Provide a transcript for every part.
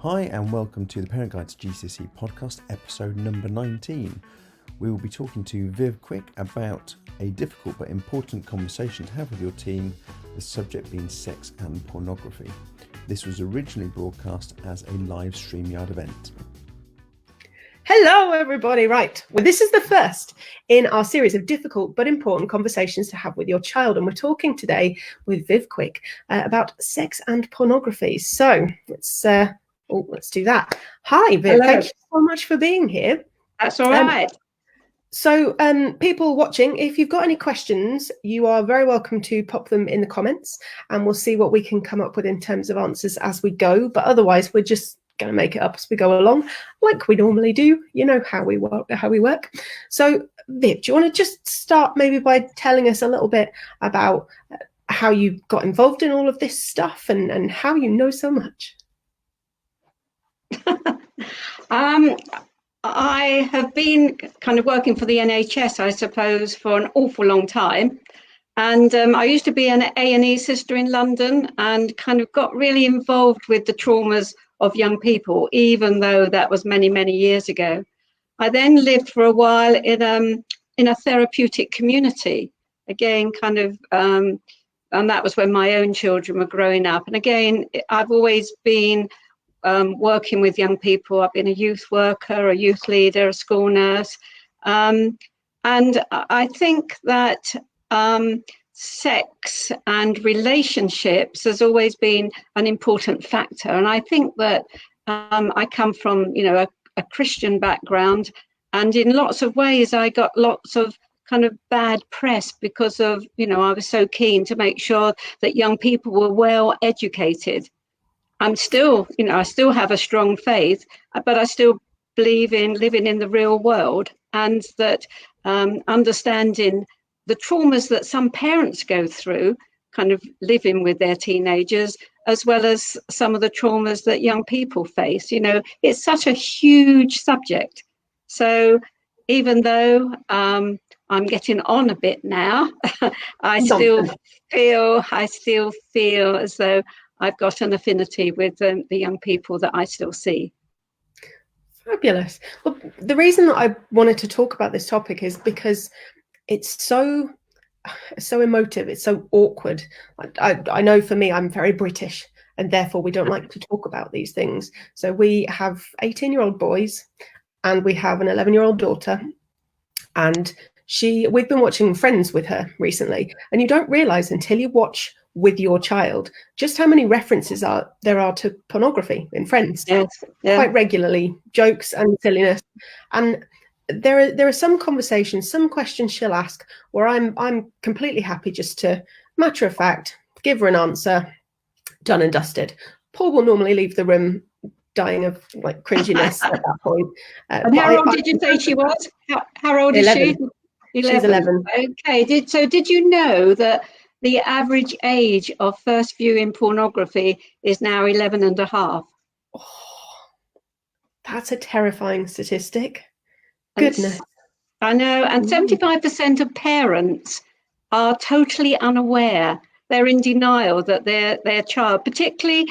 Hi and welcome to the Parent Guide to GCSE podcast, episode number 19. We will be talking to Viv Quick about a difficult but important conversation to have with your teen, the subject being sex and pornography. This was originally broadcast as a live StreamYard event. Hello everybody, right, well this is the first in our series of difficult but important conversations to have with your child, and we're talking today with Viv Quick about sex and pornography. So let's do that. Hi Viv. Hello. Thank you so much for being here. That's all right. So people watching, if you've got any questions, you are very welcome to pop them in the comments and we'll see what we can come up with in terms of answers as we go, but otherwise we're just going to make it up as we go along like we normally do. You know how we work. So Viv, do you want to just start maybe by telling us a little bit about how you got involved in all of this stuff and how you know so much? I have been kind of working for the NHS, I suppose, for an awful long time. And I used to be an A&E sister in London and kind of got really involved with the traumas of young people, even though that was many, many years ago. I then lived for a while in a therapeutic community, again, and that was when my own children were growing up. And again, I've always been working with young people. I've been a youth worker, a youth leader, a school nurse. And I think that sex and relationships has always been an important factor. And I think that I come from, a Christian background, and in lots of ways I got lots of kind of bad press because of, I was so keen to make sure that young people were well educated. I'm still, I still have a strong faith, but I still believe in living in the real world, and that understanding the traumas that some parents go through, kind of living with their teenagers, as well as some of the traumas that young people face. It's such a huge subject. So even though I'm getting on a bit now, I still feel as though I've got an affinity with the young people that I still see. Fabulous. Well, the reason that I wanted to talk about this topic is because it's so emotive. It's so awkward. I know for me, I'm very British, and therefore we don't like to talk about these things. So we have 18-year-old boys and we have an 11-year-old daughter, and we've been watching Friends with her recently, and you don't realize until you watch with your child just how many references there are to pornography in Friends. Yes, yeah. Quite regularly, jokes and silliness. And there are some conversations, some questions she'll ask where I'm completely happy just to, matter of fact, give her an answer, done and dusted. Paul will normally leave the room dying of like cringiness at that point. And how old did you say she was? How old 11. is she? 11. She's 11. Okay. Did you know that the average age of first viewing pornography is now 11 and a half? Oh, that's a terrifying statistic. Goodness. I know. And 75% of parents are totally unaware. They're in denial that their child, particularly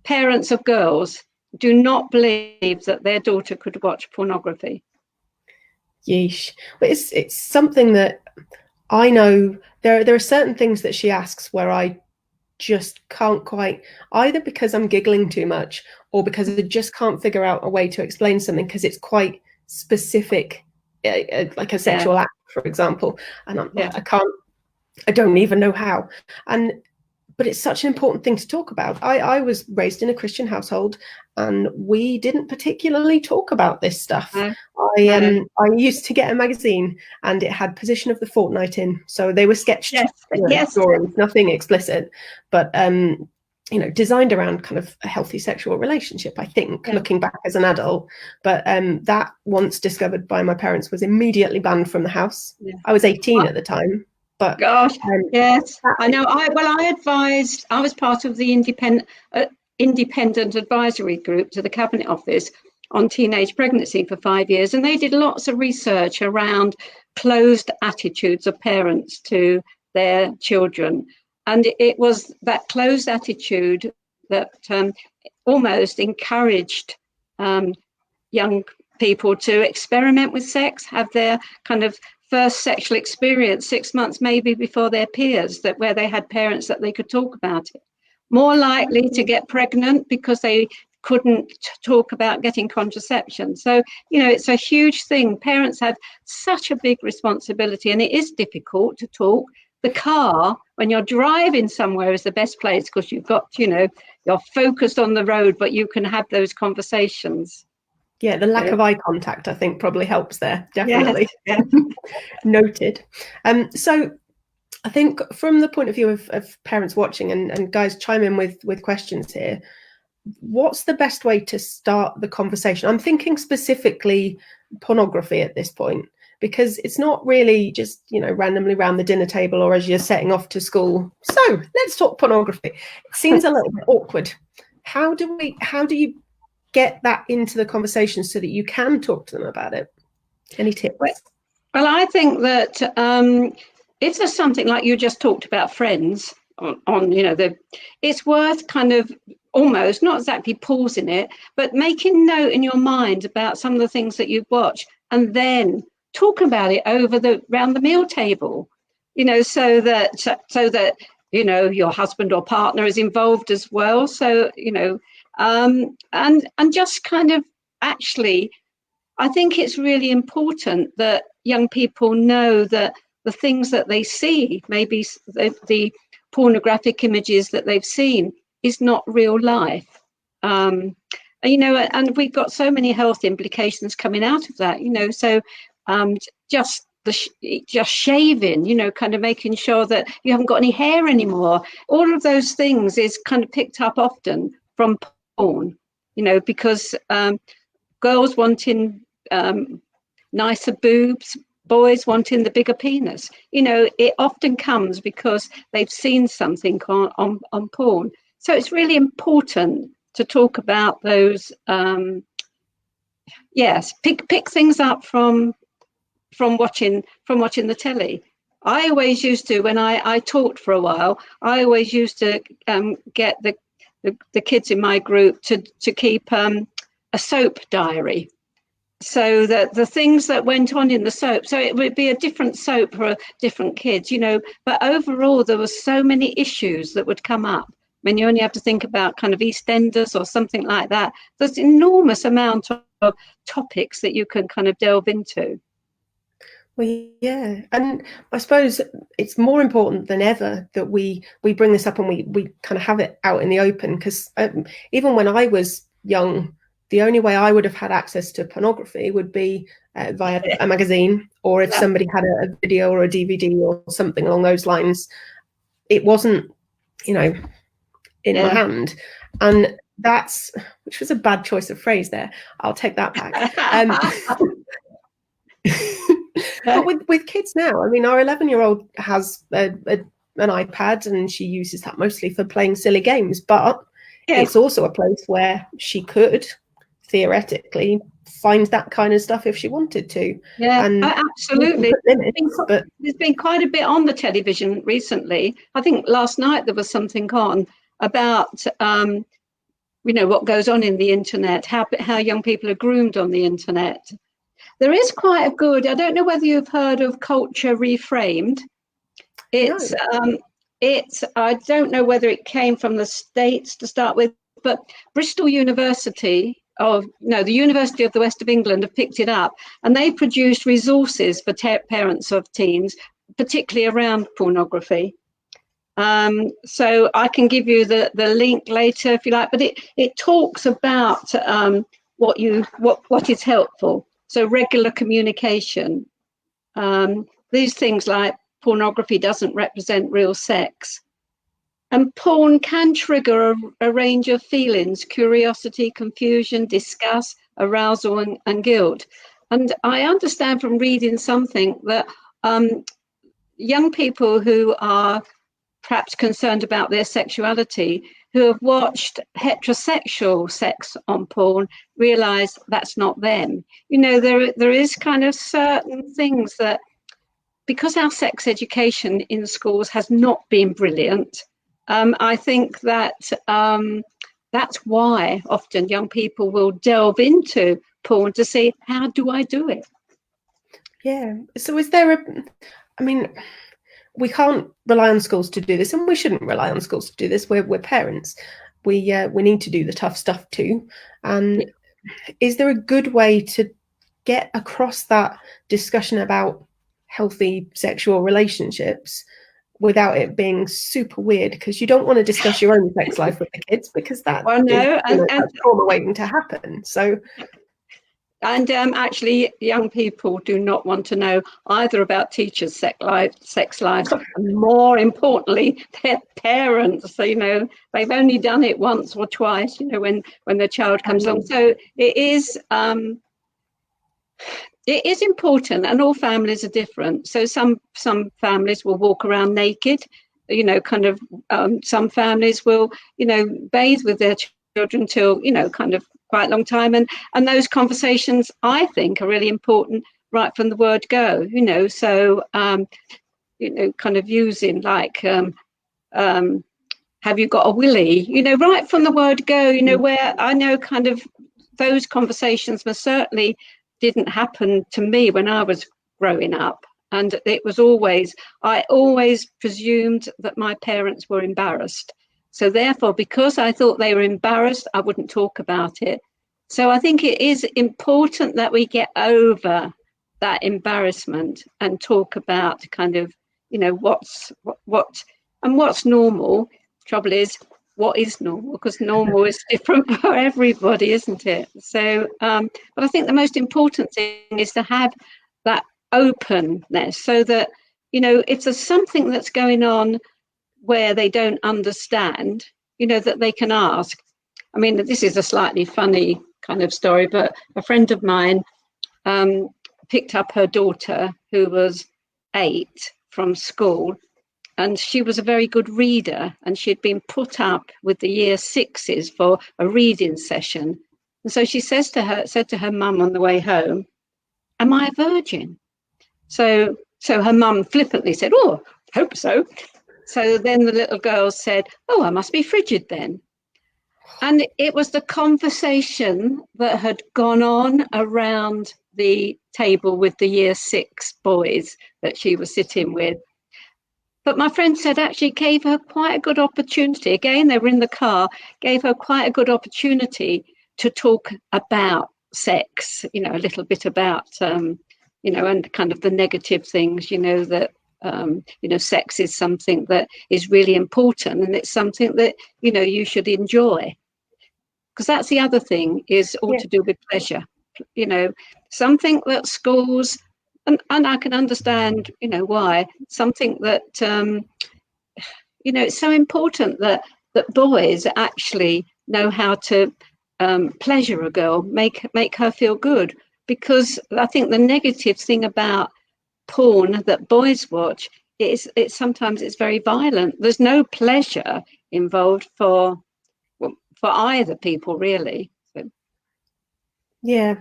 parents of girls, do not believe that their daughter could watch pornography. Yeesh. But it's something that I know there are certain things that she asks where I just can't quite, either because I'm giggling too much or because I just can't figure out a way to explain something because it's quite specific, like a sexual act, for example. And I don't even know how. But it's such an important thing to talk about. I was raised in a Christian household and we didn't particularly talk about this stuff. I used to get a magazine and it had position of the fortnight in. So they were sketched drawings, nothing explicit, but designed around kind of a healthy sexual relationship, I think, looking back as an adult. But that, once discovered by my parents, was immediately banned from the house. Yeah. I was 18 at the time. But gosh, yes, I know. I was part of the independent advisory group to the Cabinet Office on teenage pregnancy for 5 years, and they did lots of research around closed attitudes of parents to their children. And it was that closed attitude that almost encouraged young people to experiment with sex, have their kind of first sexual experience 6 months maybe before their peers, that where they had parents that they could talk about it. More likely to get pregnant because they couldn't talk about getting contraception. So, it's a huge thing. Parents have such a big responsibility, and it is difficult to talk. The car, when you're driving somewhere, is the best place because you've got, you're focused on the road, but you can have those conversations. Yeah, the lack of eye contact, I think, probably helps there. Definitely. Yes. Noted. So I think from the point of view of parents watching, and guys chime in with questions here, what's the best way to start the conversation? I'm thinking specifically pornography at this point, because it's not really just, randomly around the dinner table or as you're setting off to school. So let's talk pornography. It seems a little bit awkward. How do you get that into the conversation so that you can talk to them about it? Any tips? Well, I think that if there's something like you just talked about, friends on it's worth kind of almost not exactly pausing it, but making note in your mind about some of the things that you've watched, and then talk about it around the meal table, so that your husband or partner is involved as well. So and just kind of actually, I think it's really important that young people know that the things that they see, maybe the pornographic images that they've seen, is not real life. And we've got so many health implications coming out of that, so just shaving, kind of making sure that you haven't got any hair anymore. All of those things is kind of picked up often from porn, because girls wanting nicer boobs, boys wanting the bigger penis. It often comes because they've seen something on porn. So it's really important to talk about those. Pick things up from watching the telly. I always used to, when I taught for a while, I always used to get the kids in my group to keep a soap diary, so that the things that went on in the soap, so it would be a different soap for different kids, but overall there were so many issues that would come up. I mean, you only have to think about kind of EastEnders or something like that. There's an enormous amount of topics that you can kind of delve into. Well, yeah, and I suppose it's more important than ever that we bring this up and we kind of have it out in the open, because even when I was young, the only way I would have had access to pornography would be via a magazine, or if somebody had a video or a DVD or something along those lines. It wasn't, in my hand. And which was a bad choice of phrase there. I'll take that back. But with kids now, I mean, our 11-year-old has an iPad, and she uses that mostly for playing silly games. But it's also a place where she could theoretically find that kind of stuff if she wanted to. Yeah, and absolutely. But there's been quite a bit on the television recently. I think last night there was something on about what goes on in the internet, how young people are groomed on the internet. There is quite a good, I don't know whether you've heard of Culture Reframed. It's I don't know whether it came from the States to start with, but Bristol University, the University of the West of England have picked it up, and they produced resources for parents of teens, particularly around pornography. So I can give you the link later if you like, but it talks about what is helpful. So regular communication, these things like pornography doesn't represent real sex. And porn can trigger a range of feelings: curiosity, confusion, disgust, arousal, and guilt. And I understand from reading something that young people who are perhaps concerned about their sexuality, who have watched heterosexual sex on porn, realize that's not them. There is kind of certain things that, because our sex education in schools has not been brilliant, I think that that's why often young people will delve into porn to see, how do I do it? Yeah. So is there I mean, we can't rely on schools to do this, and we shouldn't rely on schools to do this. We're parents. We need to do the tough stuff too. And is there a good way to get across that discussion about healthy sexual relationships without it being super weird? Because you don't want to discuss your own sex life with the kids, because that's trauma waiting to happen. So. And actually, young people do not want to know either about teachers' sex lives, and more importantly, their parents. So, they've only done it once or twice, when the child comes along. So it is important, and all families are different. So some families will walk around naked, some families will, bathe with their children till, kind of quite a long time. And those conversations, I think, are really important right from the word go, so, kind of using like, have you got a willy, right from the word go, where I know kind of those conversations most certainly didn't happen to me when I was growing up. And it was I always presumed that my parents were embarrassed. So therefore, because I thought they were embarrassed, I wouldn't talk about it. So I think it is important that we get over that embarrassment and talk about kind of, what's normal. Trouble is, what is normal? Because normal is different for everybody, isn't it? So, but I think the most important thing is to have that openness, so that, if there's something that's going on where they don't understand, that they can ask. I mean, this is a slightly funny kind of story, but a friend of mine picked up her daughter, who was 8, from school, and she was a very good reader, and she'd been put up with the year 6s for a reading session. And so she said to her mum on the way home, "Am I a virgin?" So her mum flippantly said, "Oh, I hope so." So then the little girl said, "Oh, I must be frigid then." And it was the conversation that had gone on around the table with the year 6 boys that she was sitting with. But my friend said actually gave her quite a good opportunity. Again, they were in the car, gave her quite a good opportunity to talk about sex, a little bit about, and kind of the negative things, that, sex is something that is really important, and it's something that, you should enjoy. Because that's the other thing, is all to do with pleasure. Something that schools, and I can understand, why, something that, it's so important that boys actually know how to pleasure a girl, make her feel good. Because I think the negative thing about porn that boys watch is sometimes it's very violent. There's no pleasure involved for either people, really. So. Yeah.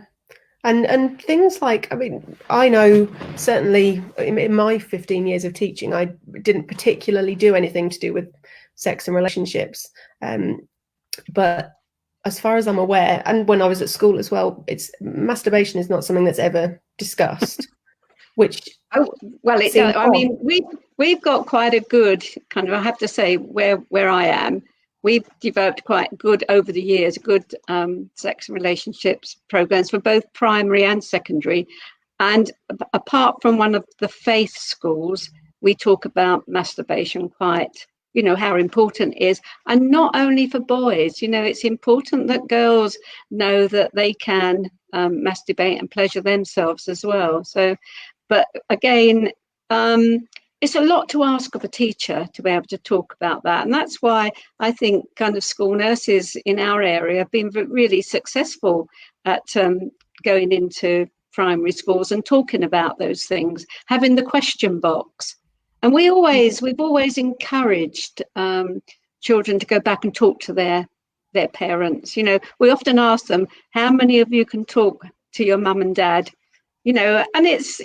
And things like, I mean, I know certainly in my 15 years of teaching, I didn't particularly do anything to do with sex and relationships. But as far as I'm aware, and when I was at school as well, masturbation is not something that's ever discussed. Which I mean, we've got quite a good kind of, I have to say, where I am, we've developed quite good over the years, good sex and relationships programs for both primary and secondary. And apart from one of the faith schools, we talk about masturbation quite, how important it is. And not only for boys, it's important that girls know that they can masturbate and pleasure themselves as well. So, but again, it's a lot to ask of a teacher to be able to talk about that. And that's why I think kind of school nurses in our area have been really successful at going into primary schools and talking about those things, having the question box. And we've always encouraged children to go back and talk to their parents. We often ask them, how many of you can talk to your mum and dad? And it's,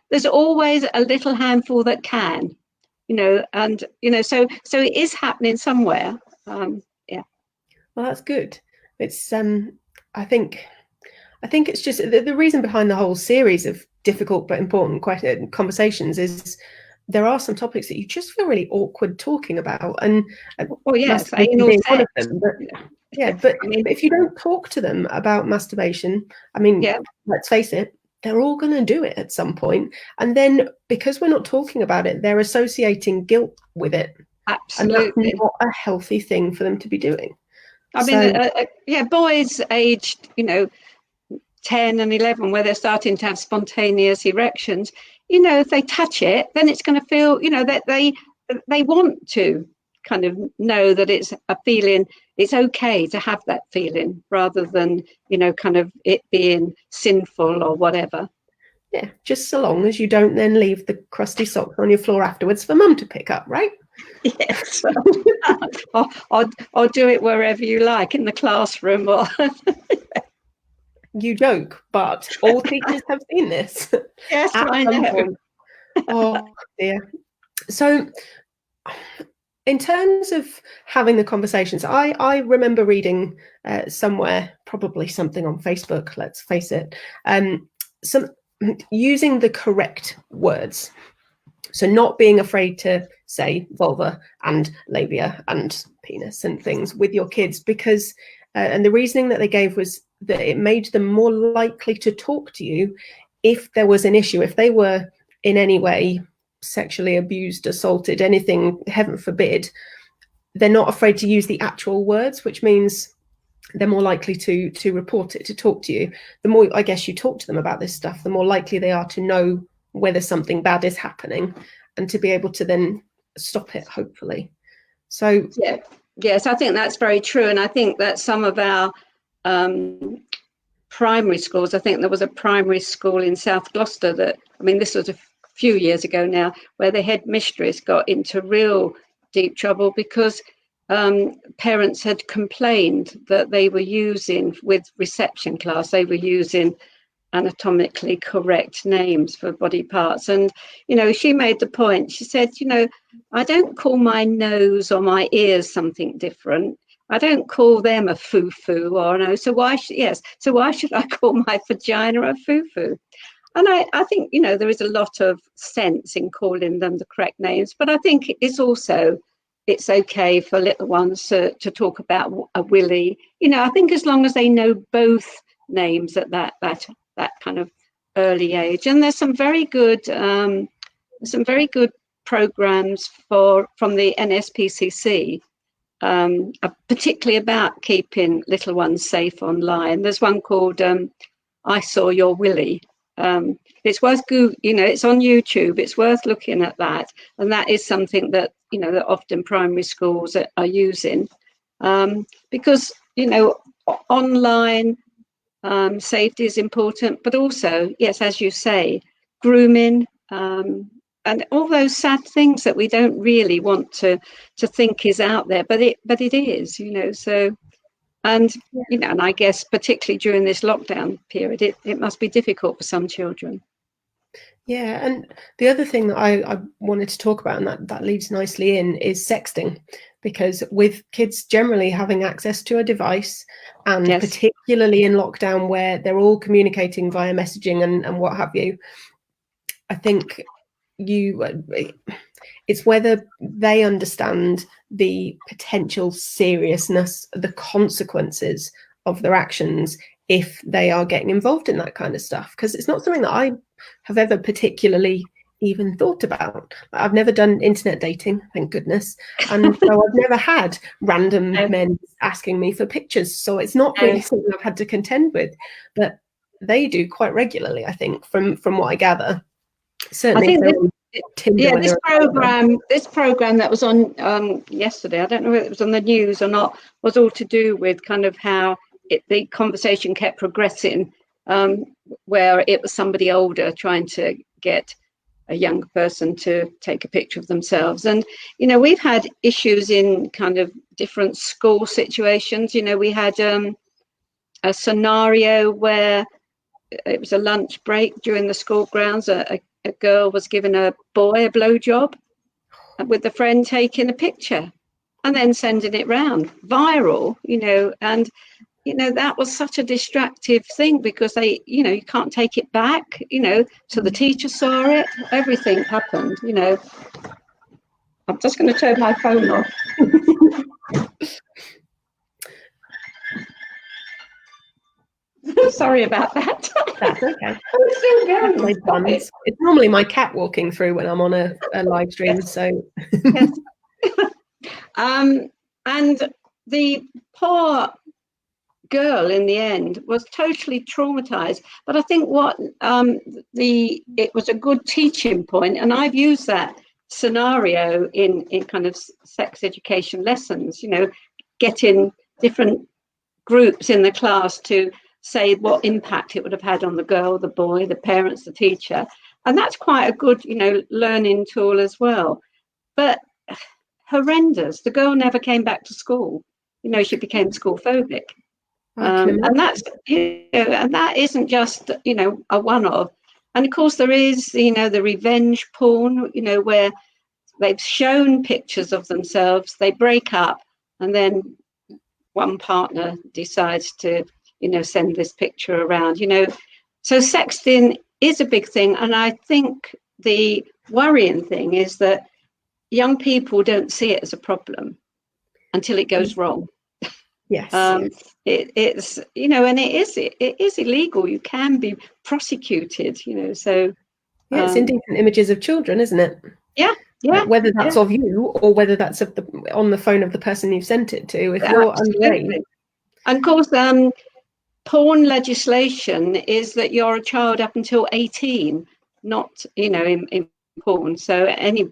there's always a little handful that can, and, so it is happening somewhere. Yeah. Well, that's good. It's I think it's just the reason behind the whole series of difficult but important conversations is there are some topics that you just feel really awkward talking about, and Well, yes, masturbation anal being one of sex. them. But yeah, but I mean, if you don't talk to them about masturbation, I mean, yeah, let's face it, they're all going to do it at some point. And then because we're not talking about it, they're associating guilt with it. And that's absolutely. not a healthy thing for them to be doing. I mean, So, yeah, boys aged, 10 and 11, where they're starting to have spontaneous erections, if they touch it, then it's going to feel, that they want to kind of know that it's a feeling, it's okay to have that feeling, rather than, kind of it being sinful or whatever. yeah, just so long as you don't then leave the crusty socks on your floor afterwards for mum to pick up, right? Yes. or do it wherever you like, in the classroom or You joke, but all teachers have seen this yes, at I some know. point. Oh dear. So in terms of having the conversations, I remember reading somewhere, probably something on Facebook, let's face it, some using the correct words. So not being afraid to say vulva and labia and penis and things with your kids, because and the reasoning that they gave was that it made them more likely to talk to you if there was an issue, if they were in any way sexually abused, assaulted, anything, heaven forbid. They're not afraid to use the actual words, which means they're more likely to report it, to talk to you. The more, I guess, you talk to them about this stuff, the more likely they are to know whether something bad is happening and to be able to then stop it, hopefully. So yeah, yes, I think that's very true. And I think that some of our primary schools, I think there was a primary school in South Gloucester that, I mean, this was a few years ago now, where the headmistress got into real deep trouble because parents had complained that they were using, with reception class, they were using anatomically correct names for body parts. And, she made the point, she said, I don't call my nose or my ears something different. I don't call them a foo-foo or no. So why should I call my vagina a foo-foo? And I think, there is a lot of sense in calling them the correct names, but I think it's okay for little ones to talk about a willy. I think as long as they know both names at that kind of early age. And there's some very good programs from the NSPCC, particularly about keeping little ones safe online. There's one called I Saw Your Willy. It's worth it's on YouTube. It's worth looking at that, and that is something that that often primary schools are using, because online safety is important, but also, yes, as you say, grooming, and all those sad things that we don't really want to think is out there, but it is, so. And and I guess particularly during this lockdown period, it must be difficult for some children. yeah, and the other thing that I wanted to talk about, and that leads nicely in, is sexting, because with kids generally having access to a device, and Yes. particularly in lockdown where they're all communicating via messaging and what have you, I think it's whether they understand the potential seriousness, the consequences of their actions if they are getting involved in that kind of stuff. Because it's not something that I have ever particularly even thought about. I've never done internet dating, thank goodness. And so I've never had random men asking me for pictures. So it's not really something I've had to contend with. But they do quite regularly, I think, from what I gather. Certainly, I think this program that was on yesterday, I don't know whether it was on the news or not, was all to do with kind of how the conversation kept progressing, where it was somebody older trying to get a younger person to take a picture of themselves. And we've had issues in kind of different school situations. We had a scenario where it was a lunch break during the school grounds. A girl was giving a boy a blowjob, with the friend taking a picture. and then sending it round viral, and that was such a distractive thing, because you can't take it back, so the teacher saw it, everything happened. I'm just going to turn my phone off. Sorry about that. That's okay. I'm still going. It's normally my cat walking through when I'm on a live stream. Yes. So, Yes. And the poor girl in the end was totally traumatized. But I think it was a good teaching point, and I've used that scenario in kind of sex education lessons. Getting different groups in the class to say what impact it would have had on the girl, the boy, the parents, the teacher. And that's quite a good, learning tool as well. But horrendous. The girl never came back to school. She became school phobic. And that's, and that isn't just, a one-off. And of course there is, the revenge porn, where they've shown pictures of themselves, they break up, and then one partner decides to send this picture around, so sexting is a big thing. And I think the worrying thing is that young people don't see it as a problem until it goes wrong. Yes. It's and it is illegal. You can be prosecuted, so it's indecent images of children, isn't it? Yeah. Whether that's of you or whether that's on the phone of the person you've sent it to. If you're underage. And of course, porn legislation is that you're a child up until 18, not, in porn. So any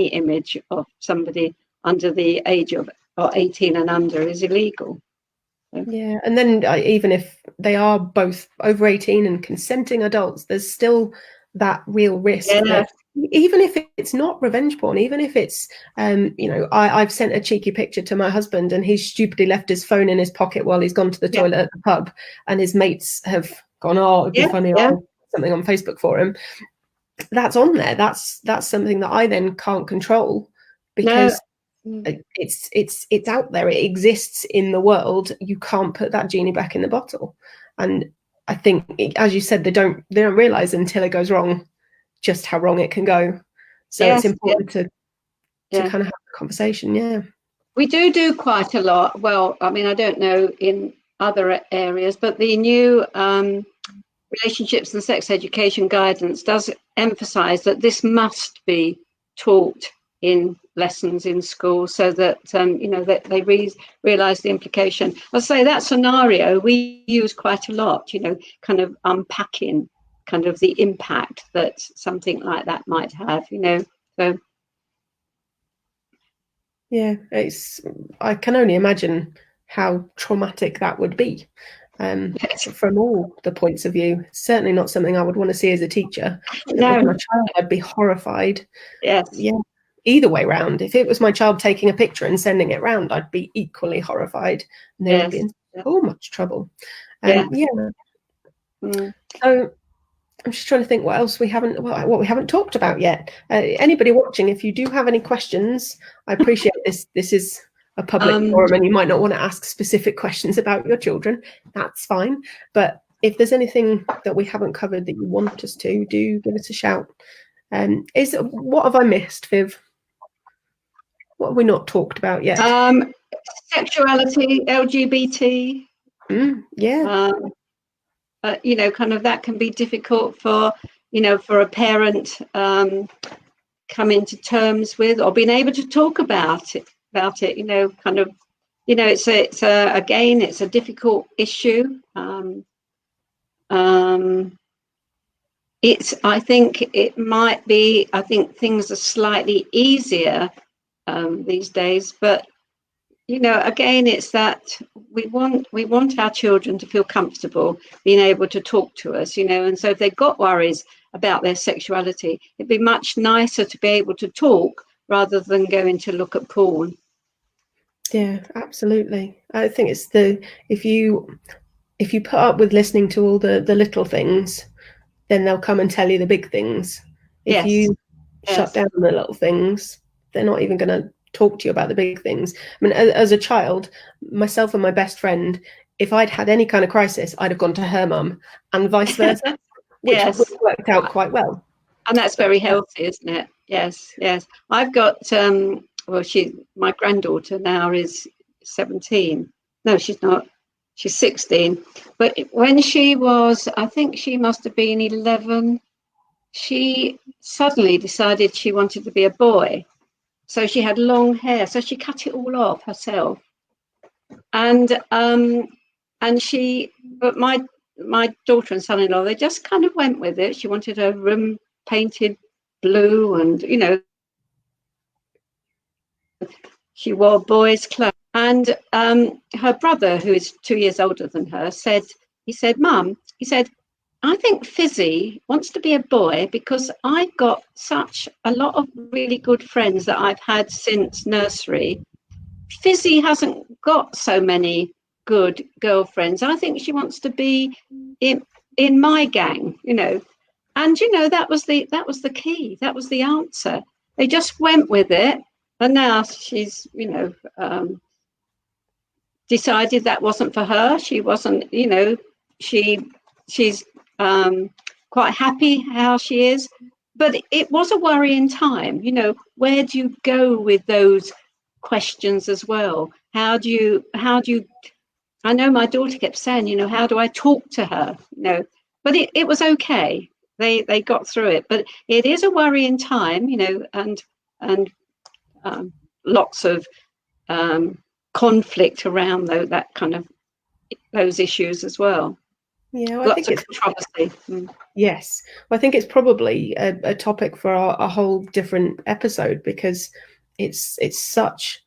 image of somebody under the age of 18 and under is illegal. Yeah, and then even if they are both over 18 and consenting adults, there's still that real risk that even if it's not revenge porn, even if it's, I've sent a cheeky picture to my husband and he's stupidly left his phone in his pocket while he's gone to the toilet at the pub, and his mates have gone, it'd be funny, something on Facebook for him. That's on there. That's something that I then can't control, because it's out there. It exists in the world. You can't put that genie back in the bottle. And I think, as you said, they don't realize until it goes wrong just how wrong it can go. So it's important to kind of have a conversation. Yeah, we do quite a lot. Well, I mean, I don't know in other areas, but the new relationships and sex education guidance does emphasize that this must be taught in lessons in school, so that that they realize the implication. I'll say that scenario we use quite a lot, kind of unpacking kind of the impact that something like that might have, so yeah, I can only imagine how traumatic that would be, from all the points of view. It's certainly not something I would want to see as a teacher. No. If my child, I'd be horrified. Yes. Yeah. Either way round. If it was my child taking a picture and sending it round, I'd be equally horrified, and they would be in so much trouble. So I'm just trying to think what else we haven't talked about yet. Anybody watching, if you do have any questions, I appreciate this is a public forum and you might not want to ask specific questions about your children. That's fine. But if there's anything that we haven't covered that you want us to, do give us a shout. What have I missed, Viv? What have we not talked about yet? Sexuality, LGBT. Kind of that can be difficult for a parent coming to terms with, or being able to talk about it. Kind of, it's a difficult issue. I think things are slightly easier these days, but again, it's that we want our children to feel comfortable being able to talk to us, and so if they've got worries about their sexuality, it'd be much nicer to be able to talk rather than going to look at porn. Yeah, absolutely. I think it's if you put up with listening to all the little things, then they'll come and tell you the big things. If you shut down the little things, they're not even going to talk to you about the big things. I mean, as a child, myself and my best friend, if I'd had any kind of crisis, I'd have gone to her mum, and vice versa, which Yes. worked out quite well. And that's very healthy, isn't it? Yes, yes. I've got, well, my granddaughter now is 17. No, she's not. She's 16. But when she was, I think she must have been 11, she suddenly decided she wanted to be a boy. So she had long hair. So she cut it all off herself. But my daughter and son-in-law, they just kind of went with it. She wanted her room painted blue, and she wore boys' clothes. And her brother, who is 2 years older than her, said, "Mum," he said, "I think Fizzy wants to be a boy because I've got such a lot of really good friends that I've had since nursery. Fizzy hasn't got so many good girlfriends. I think she wants to be in my gang, And that was the key. That was the answer. They just went with it, and now she's decided that wasn't for her. She wasn't. She's quite happy how she is, but it was a worrying time. Where do you go with those questions as well? How do you? I know my daughter kept saying, how do I talk to her? But it was okay. They got through it, but it is a worrying time, and lots of conflict around that kind of those issues as well. Yeah, well, lots of controversy. Yes, well, I think it's probably a topic for a whole different episode, because it's such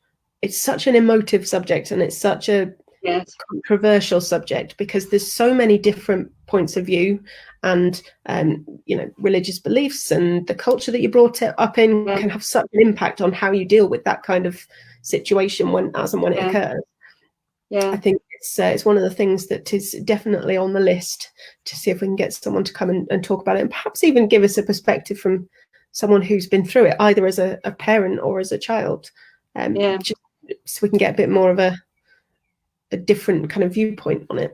an emotive subject, and it's such a controversial subject, because there's so many different points of view, and religious beliefs and the culture that you brought it up in can have such an impact on how you deal with that kind of situation when it occurs. I think it's one of the things that is definitely on the list, to see if we can get someone to come and talk about it, and perhaps even give us a perspective from someone who's been through it, either as a parent or as a child, just so we can get a bit more of a different kind of viewpoint on it.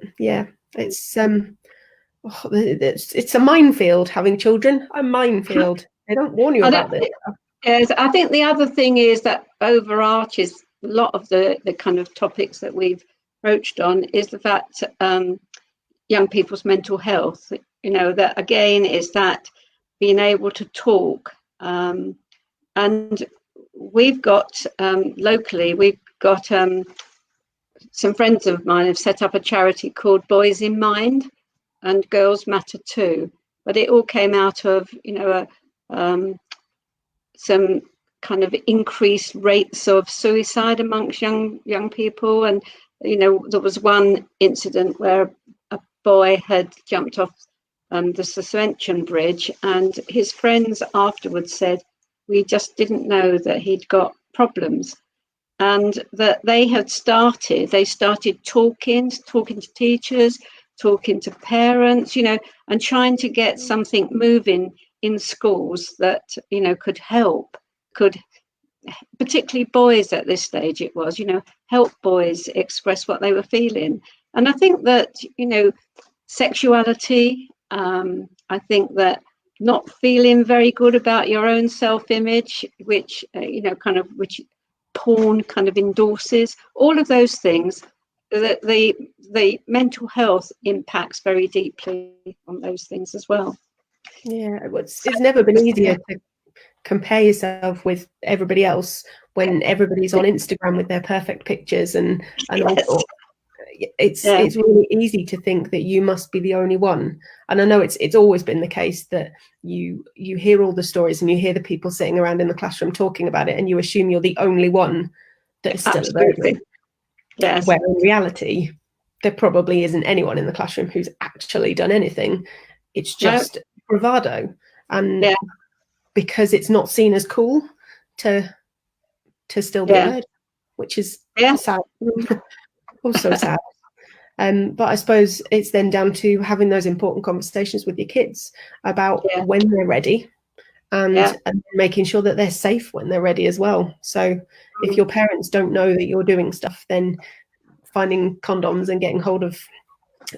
It's a minefield, having children. A minefield. They don't warn you about this. Yes, I think the other thing is that overarches a lot of the kind of topics that we've broached on is the fact young people's mental health. That again is that being able to talk, and we've got locally, we've got some friends of mine have set up a charity called Boys in Mind, and Girls Matter Too. But it all came out of some kind of increased rates of suicide amongst young people, and there was one incident where a boy had jumped off the suspension bridge, and his friends afterwards said, "We just didn't know that he'd got problems," and that they started talking to teachers, talking to parents, and trying to get something moving in schools that could particularly boys at this stage, it was help boys express what they were feeling. And I think that sexuality, I think that not feeling very good about your own self-image, which which porn kind of endorses, all of those things, that the mental health impacts very deeply on those things as well. It's never been easier to compare yourself with everybody else when everybody's on Instagram with their perfect pictures and all sorts. It's really easy to think that you must be the only one. And I know it's always been the case that you hear all the stories and you hear the people sitting around in the classroom talking about it, and you assume you're the only one that is still available. Yes. Where in reality, there probably isn't anyone in the classroom who's actually done anything. It's just bravado. And because it's not seen as cool to still be a virgin, which is sad. Also sad. But I suppose it's then down to having those important conversations with your kids about when they're ready, and making sure that they're safe when they're ready as well. So if your parents don't know that you're doing stuff, then finding condoms and getting hold of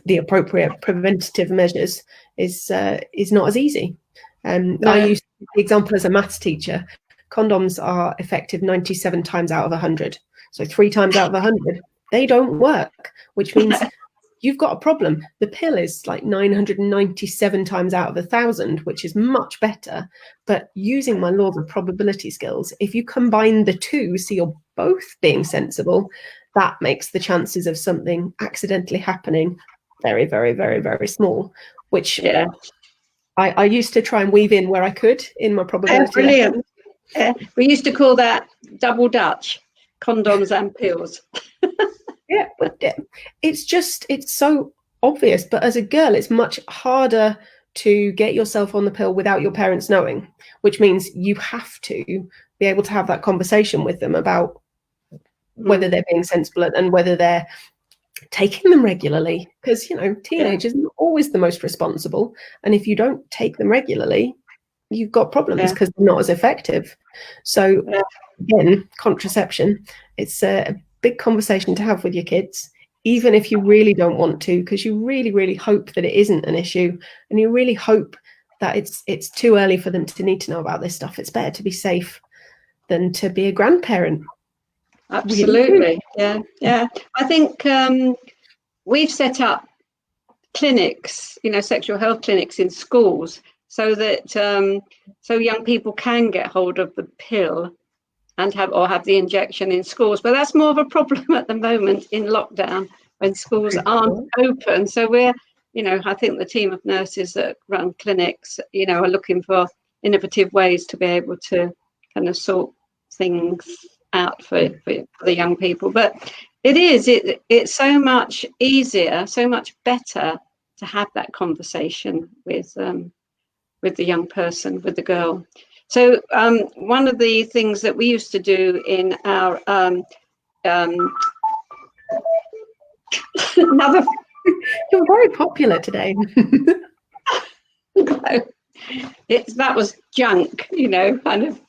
the appropriate preventative measures is not as easy. I use the example as a maths teacher. Condoms are effective 97 times out of 100. So 3 times out of 100, they don't work, which means you've got a problem. The pill is like 997 times out of 1,000, which is much better. But using my laws of probability skills, if you combine the two, so you're both being sensible, that makes the chances of something accidentally happening very, very, very, very small, which I used to try and weave in where I could in my probability. Brilliant. We used to call that double Dutch, condoms and pills. Yeah, but it's so obvious. But as a girl, it's much harder to get yourself on the pill without your parents knowing, which means you have to be able to have that conversation with them about whether they're being sensible and whether they're taking them regularly. Because, teenagers are always the most responsible. And if you don't take them regularly, you've got problems because they're not as effective. So again, contraception, it's a big conversation to have with your kids, even if you really don't want to, because you really, really hope that it isn't an issue, and you really hope that it's too early for them to need to know about this stuff. It's better to be safe than to be a grandparent. Absolutely. Yeah. I think we've set up clinics, sexual health clinics in schools, so that so young people can get hold of the pill and have the injection in schools. But that's more of a problem at the moment in lockdown when schools aren't open. So we're, I think the team of nurses that run clinics, are looking for innovative ways to be able to kind of sort things out for the young people. But it's so much easier, so much better to have that conversation with the young person, with the girl. So one of the things that we used to do in our another you're very popular today. That was junk, kind of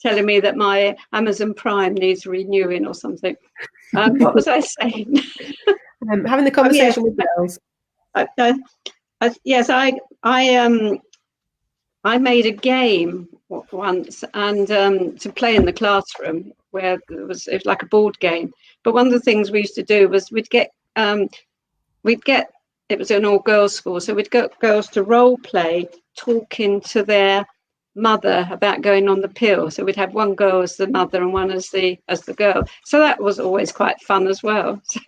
telling me that my Amazon Prime needs renewing or something. What was I saying? Having the conversation with girls. Yes, I made a game once and to play in the classroom where it was like a board game. But one of the things we used to do was we'd get it was an all girls school, so we'd get girls to role play talking to their mother about going on the pill. So we'd have one girl as the mother and one as the girl. So that was always quite fun as well. So,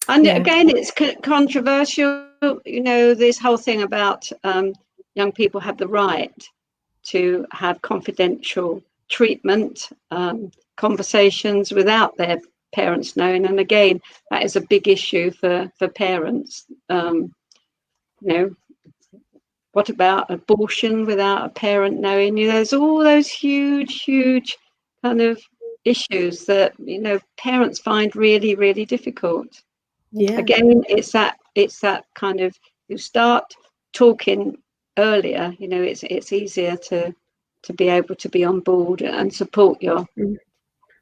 and again, it's controversial, this whole thing about young people have the right to have confidential treatment conversations without their parents knowing. And again, that is a big issue for parents. What about abortion without a parent knowing? There's all those huge kind of issues that parents find really, really difficult. Again, it's that kind of, you start talking earlier, it's easier to be able to be on board and support your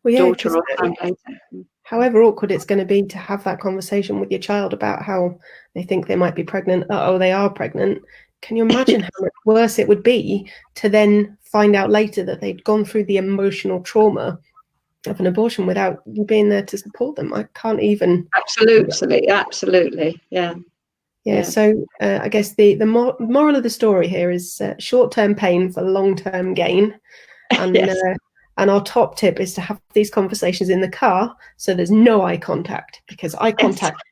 daughter or son later. However awkward it's going to be to have that conversation with your child about how they think they might be pregnant. They are pregnant. Can you imagine how much worse it would be to then find out later that they'd gone through the emotional trauma of an abortion without you being there to support them? I can't even. Absolutely. Yeah. So I guess the moral of the story here is short-term pain for long-term gain. And and our top tip is to have these conversations in the car so there's no eye contact, because eye contact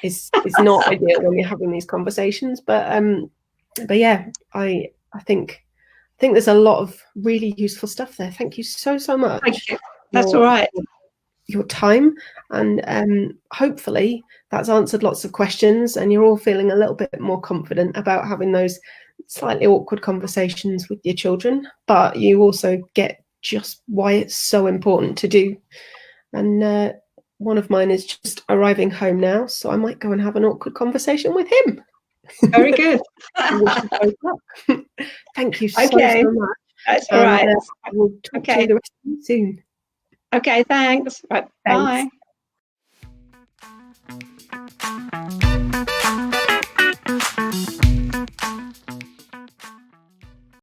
is not ideal when you're having these conversations. But yeah, I think there's a lot of really useful stuff there. Thank you so much. Thank you. That's all right. Your time, and hopefully that's answered lots of questions and you're all feeling a little bit more confident about having those slightly awkward conversations with your children, but you also get just why it's so important to do. And one of mine is just arriving home now, so I might go and have an awkward conversation with him. Very good. I wish you both luck. Thank you so, Okay. so much. That's all right. I will talk to Okay. you the rest of you soon. Okay, thanks. Right, Thanks. bye.